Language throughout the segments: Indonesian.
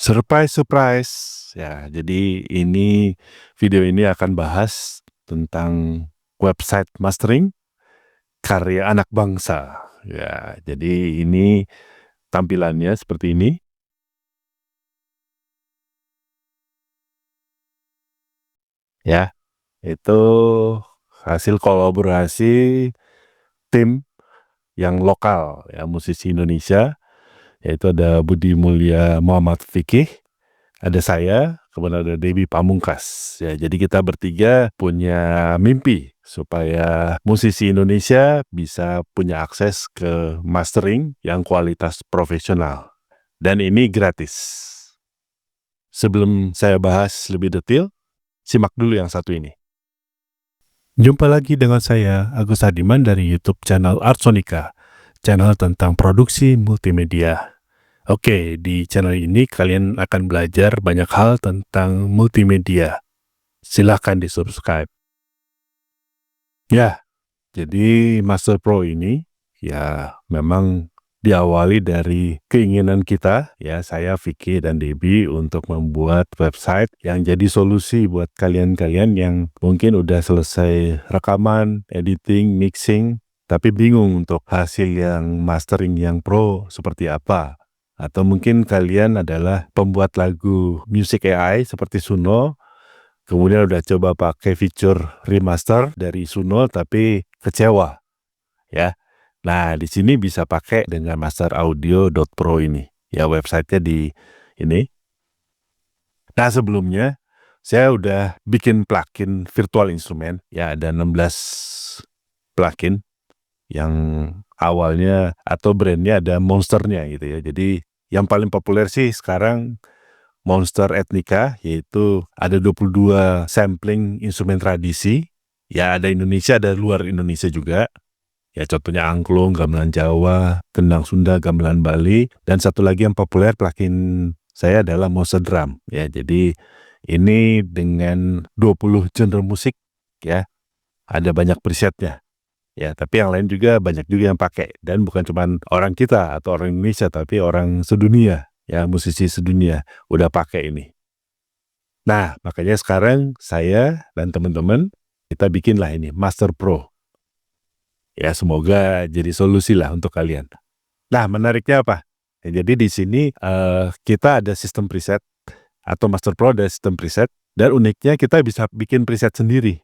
Surprise surprise. Ya, jadi video ini akan bahas tentang website mastering karya anak bangsa. Ya, jadi ini tampilannya seperti ini. Ya, itu hasil kolaborasi tim yang lokal, ya, musisi Indonesia, yaitu ada Budi Mulya Muhammad Fikih, ada saya, kemudian ada Debbie Pamungkas. Ya, jadi kita bertiga punya mimpi supaya musisi Indonesia bisa punya akses ke mastering yang kualitas profesional. Dan ini gratis. Sebelum saya bahas lebih detail, simak dulu yang satu ini. Jumpa lagi dengan saya, Agus Hadiman dari YouTube channel Artsonika, channel tentang produksi multimedia. Oke, di channel ini kalian akan belajar banyak hal tentang multimedia. Silahkan di-subscribe. Ya, jadi Master Pro ini ya memang diawali dari keinginan kita, ya, saya, Vicky, dan Debbie untuk membuat website yang jadi solusi buat kalian-kalian yang mungkin udah selesai rekaman, editing, mixing, tapi bingung untuk hasil yang mastering yang pro seperti apa. Atau mungkin kalian adalah pembuat lagu music AI seperti Suno, kemudian udah coba pakai fitur remaster dari Suno tapi kecewa, ya. Nah, di sini bisa pakai dengan masteraudio.pro ini. Ya, websitenya di ini. Nah, sebelumnya saya udah bikin plugin virtual instrument. Ya, ada 16 plugin yang awalnya atau brandnya ada monsternya gitu ya. Jadi yang paling populer sih sekarang Monster Etnika, yaitu ada 22 sampling instrumen tradisi. Ya, ada Indonesia, ada luar Indonesia juga. Ya, contohnya angklung, gamelan Jawa, kendang Sunda, gamelan Bali, dan satu lagi yang populer plugin saya adalah Monster Drum. Ya, jadi ini dengan 20 genre musik, ya, ada banyak presetnya. Ya, tapi yang lain juga banyak juga yang pakai, dan bukan cuma orang kita atau orang Indonesia, tapi orang sedunia, ya, musisi sedunia udah pakai ini. Nah, makanya sekarang saya dan teman-teman kita bikinlah ini Master Pro. Ya, semoga jadi solusi lah untuk kalian. Nah, menariknya apa? Ya, jadi di sini kita ada sistem preset atau Master Pro ada sistem preset, dan uniknya kita bisa bikin preset sendiri.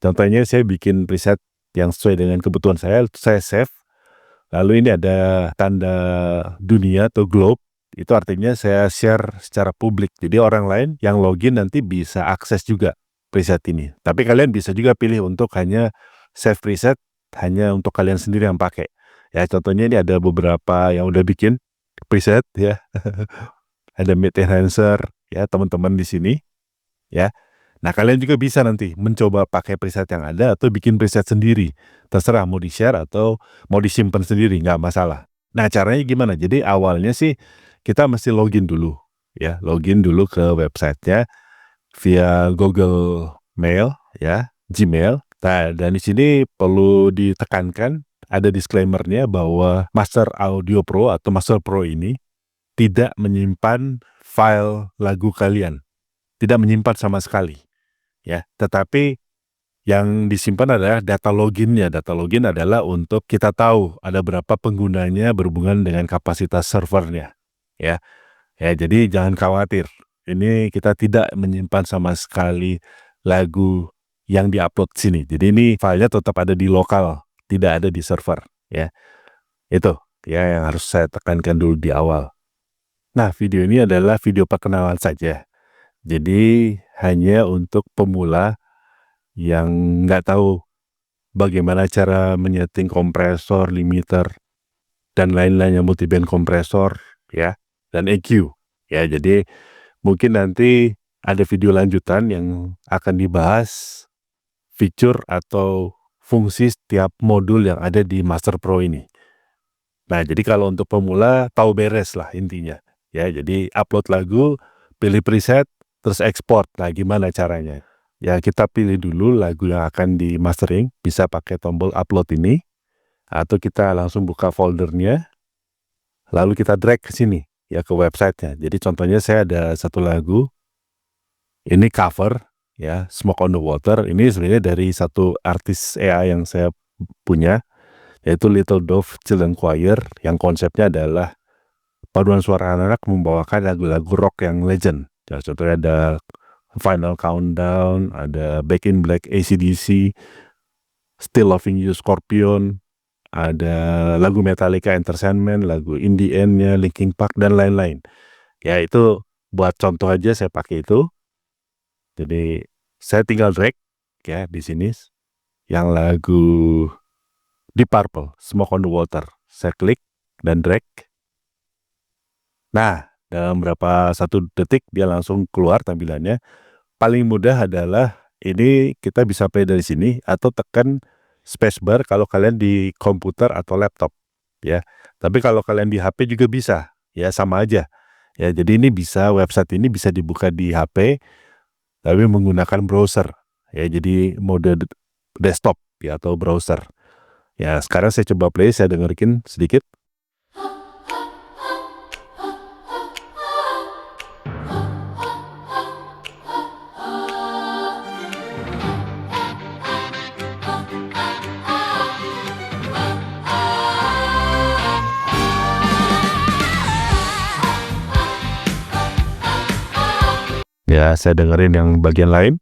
Contohnya saya bikin preset yang sesuai dengan kebutuhan saya save. Lalu ini ada tanda dunia atau globe, itu artinya saya share secara publik. Jadi orang lain yang login nanti bisa akses juga preset ini. Tapi kalian bisa juga pilih untuk hanya save preset, hanya untuk kalian sendiri yang pakai. Ya, contohnya ini ada beberapa yang udah bikin preset, ya. Ada Mid Enhancer, ya, teman-teman di sini, ya. Nah, kalian juga bisa nanti mencoba pakai preset yang ada atau bikin preset sendiri. Terserah mau di-share atau mau disimpan sendiri, nggak masalah. Nah, caranya gimana? Jadi awalnya sih kita mesti login dulu, ya. Login dulu ke websitenya via Google Mail, ya, Gmail. Nah, dan di sini perlu ditekankan ada disclaimer-nya bahwa Master Audio Pro atau Master Pro ini tidak menyimpan file lagu kalian. Tidak menyimpan sama sekali. Ya, tetapi yang disimpan adalah data loginnya. Data login adalah untuk kita tahu ada berapa penggunanya berhubungan dengan kapasitas servernya. Ya, ya, jadi jangan khawatir. Ini kita tidak menyimpan sama sekali lagu yang diupload sini. Jadi ini filenya tetap ada di lokal, tidak ada di server. Ya, itu ya yang harus saya tekankan dulu di awal. Nah, video ini adalah video perkenalan saja. Jadi hanya untuk pemula yang nggak tahu bagaimana cara menyeting kompresor, limiter, dan lain-lainnya, multiband kompresor, ya, dan EQ. Ya, jadi mungkin nanti ada video lanjutan yang akan dibahas fitur atau fungsi setiap modul yang ada di Master Pro ini. Nah, jadi kalau untuk pemula tahu beres lah intinya. Ya, jadi upload lagu, pilih preset, terus ekspor. Nah, gimana caranya? Ya, kita pilih dulu lagu yang akan di mastering, bisa pakai tombol upload ini, atau kita langsung buka foldernya, lalu kita drag ke sini. ya ke websitenya. Jadi contohnya saya ada satu lagu, ini cover ya, Smoke on the Water. Ini sebenarnya dari satu artis AI yang saya punya, yaitu Little Dove Children Choir, yang konsepnya adalah paduan suara anak-anak membawakan lagu-lagu rock yang legend. Ya, contohnya ada Final Countdown, ada Back in Black AC/DC, Still Loving You Scorpion, ada lagu Metallica Enter Sandman, lagu In the End-nya Linkin Park, dan lain-lain. Ya itu buat contoh aja saya pakai itu. Jadi saya tinggal drag ya di sini yang lagu Deep Purple, Smoke on the Water. Saya klik dan drag. Nah, dalam berapa 1 detik dia langsung keluar tampilannya. Paling mudah adalah ini kita bisa play dari sini atau tekan spacebar kalau kalian di komputer atau laptop ya. Tapi kalau kalian di HP juga bisa, ya sama aja. Ya, jadi ini bisa, website ini bisa dibuka di HP tapi menggunakan browser. Ya, jadi mode desktop ya atau browser. Ya, sekarang saya coba play, saya dengerin sedikit. Ya, saya dengerin yang bagian lain.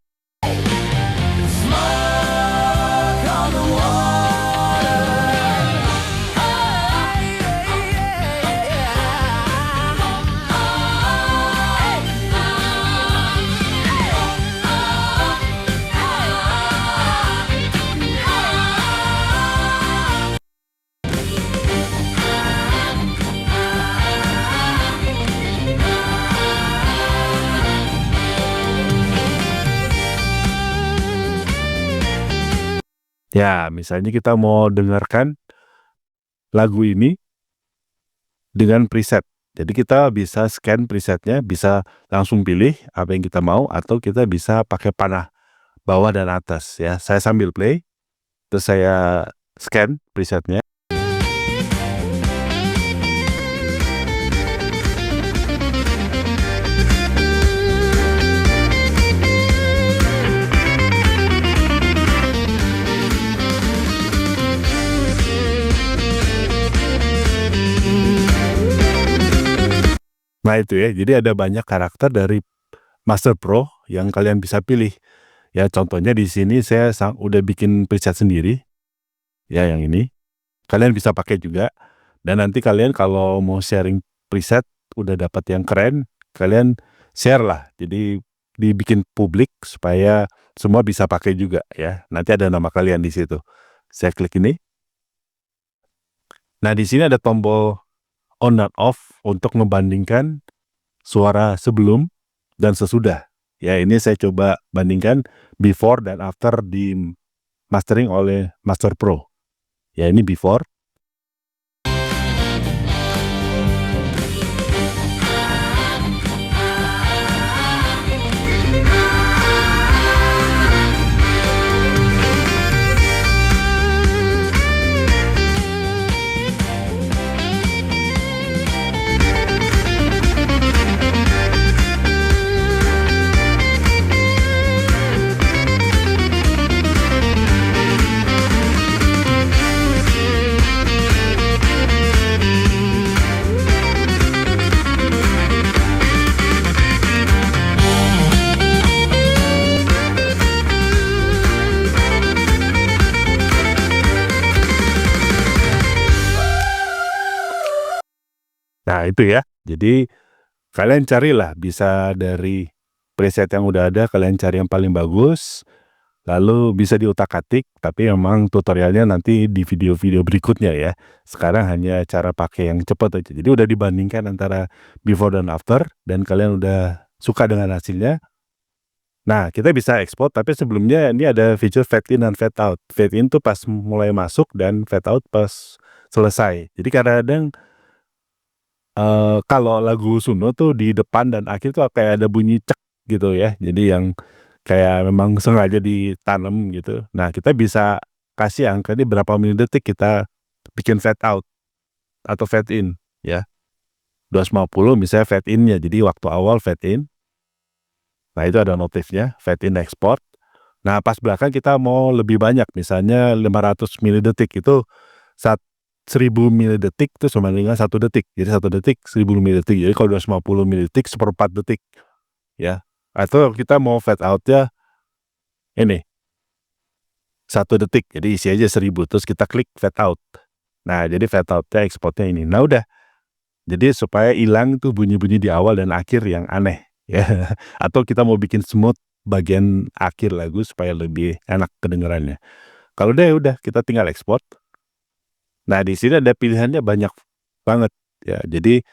Ya, misalnya kita mau dengarkan lagu ini dengan preset. Jadi kita bisa scan presetnya, bisa langsung pilih apa yang kita mau, atau kita bisa pakai panah bawah dan atas ya. Saya sambil play, terus saya scan presetnya. Nah itu ya, jadi ada banyak karakter dari Master Pro yang kalian bisa pilih. Ya contohnya di sini saya udah bikin preset sendiri. Ya yang ini. Kalian bisa pakai juga. Dan nanti kalian kalau mau sharing preset udah dapat yang keren, kalian share lah. Jadi dibikin publik supaya semua bisa pakai juga ya. Nanti ada nama kalian di situ. Saya klik ini. Nah di sini ada tombol on dan off untuk membandingkan suara sebelum dan sesudah. Ya ini saya coba bandingkan before dan after di mastering oleh Master Pro. Ya ini before. Nah itu ya, jadi kalian carilah, bisa dari preset yang udah ada, kalian cari yang paling bagus, lalu bisa diutak-atik, tapi memang tutorialnya nanti di video-video berikutnya ya. Sekarang hanya cara pakai yang cepat aja. Jadi udah dibandingkan antara before dan after, dan kalian udah suka dengan hasilnya. Nah kita bisa ekspor, tapi sebelumnya ini ada fitur fade in dan fade out. Fade in tuh pas mulai masuk dan fade out pas selesai. Jadi kadang-kadang kalau lagu Suno tuh di depan dan akhir tuh kayak ada bunyi cek gitu ya. Jadi yang kayak memang sengaja ditanam gitu. Nah kita bisa kasih angka ini berapa milidetik kita bikin fade out atau fade in ya. 250 misalnya fade in-nya. Jadi waktu awal fade in. Nah, itu ada notifnya, fade in export. Nah, pas belakang kita mau lebih banyak, misalnya 500 milidetik itu 1000 milidetik itu sama dengan 1 detik. Jadi 1 detik 1000 milidetik. Jadi kalau 250 milidetik 1/4 detik. Ya. Atau kita mau fade out-nya ini 1 detik. Jadi isi aja 1000 terus kita klik fade out. Nah, jadi fade out-nya exportnya ini. Nah, udah. Jadi supaya hilang tuh bunyi-bunyi di awal dan akhir yang aneh ya. Atau kita mau bikin smooth bagian akhir lagu supaya lebih enak kedengarannya. Kalau udah kita tinggal ekspor. Nah, di sini ada pilihannya banyak banget ya. Jadi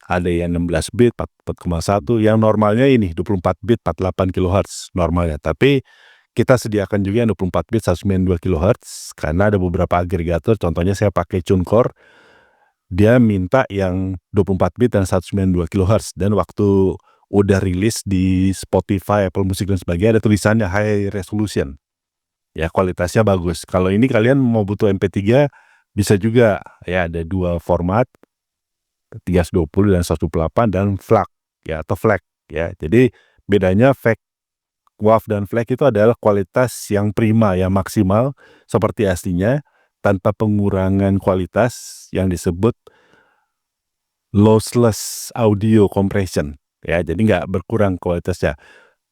ada yang 16 bit, 4,1, yang normalnya ini 24 bit 48 kHz normalnya. Tapi kita sediakan juga yang 24 bit 192 kHz karena ada beberapa agregator, contohnya saya pakai TuneCore. Dia minta yang 24 bit dan 192 kHz, dan waktu udah rilis di Spotify, Apple Music dan sebagainya ada tulisannya high resolution. Ya, kualitasnya bagus. Kalau ini kalian mau butuh MP3 bisa juga ya, ada 2 format, 320 dan 128 dan FLAC ya, atau FLAC ya. Jadi bedanya WAV dan FLAC itu adalah kualitas yang prima, yang maksimal seperti aslinya tanpa pengurangan kualitas yang disebut lossless audio compression ya. Jadi nggak berkurang kualitasnya.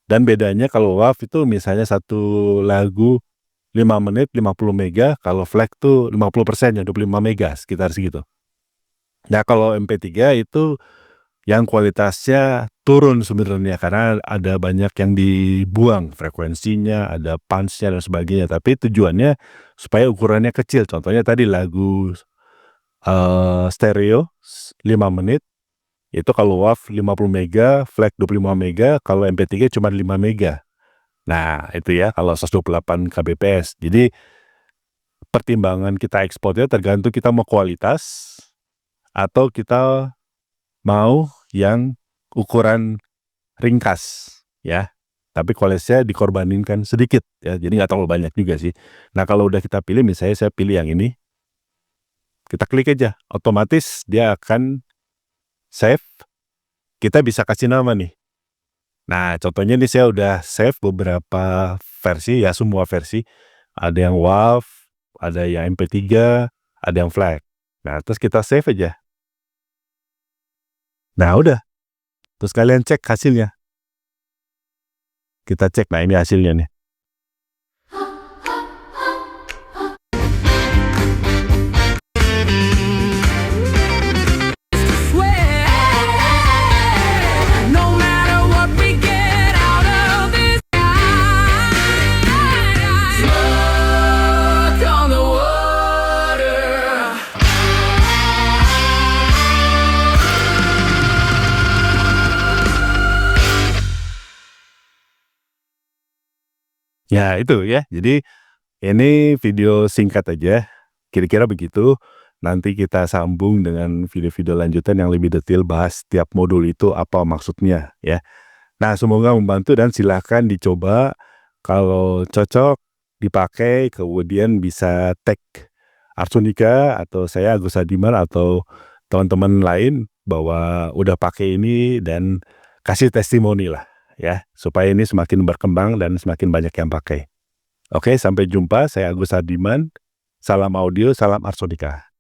Dan bedanya kalau WAV itu misalnya satu lagu 5 menit 50 mega, kalau FLAC tuh 50% ya 25 mega, sekitar segitu. Nah, kalau MP3 itu yang kualitasnya turun sebenarnya karena ada banyak yang dibuang frekuensinya, ada punch-nya dan sebagainya. Tapi tujuannya supaya ukurannya kecil. Contohnya tadi lagu stereo 5 menit itu kalau WAV 50 mega, FLAC 25 mega, kalau MP3 cuma 5 mega. Nah, itu ya kalau 128 kbps. Jadi pertimbangan kita ekspornya tergantung kita mau kualitas atau kita mau yang ukuran ringkas ya, tapi kualitasnya dikorbaninkan sedikit ya, jadi nggak terlalu banyak juga sih. Nah, kalau udah kita pilih, misalnya saya pilih yang ini, kita klik aja, otomatis dia akan save. Kita bisa kasih nama nih. Nah, contohnya ini saya udah save beberapa versi ya, semua versi. Ada yang WAV, ada yang MP3, ada yang FLAC. Nah, terus kita save aja. Nah, udah. Terus kalian cek hasilnya. Kita cek, nah ini hasilnya nih. Ya, itu ya. Jadi ini video singkat aja, kira-kira begitu. Nanti kita sambung dengan video-video lanjutan yang lebih detail, bahas setiap modul itu apa maksudnya ya. Nah, semoga membantu dan silahkan dicoba. Kalau cocok dipakai, kemudian bisa tag Arsonika atau saya Agus Hadiman atau teman-teman lain bahwa udah pakai ini dan kasih testimoni lah ya, supaya ini semakin berkembang dan semakin banyak yang pakai. Oke, sampai jumpa. Saya Agus Hadiman. Salam audio, salam Arsonika.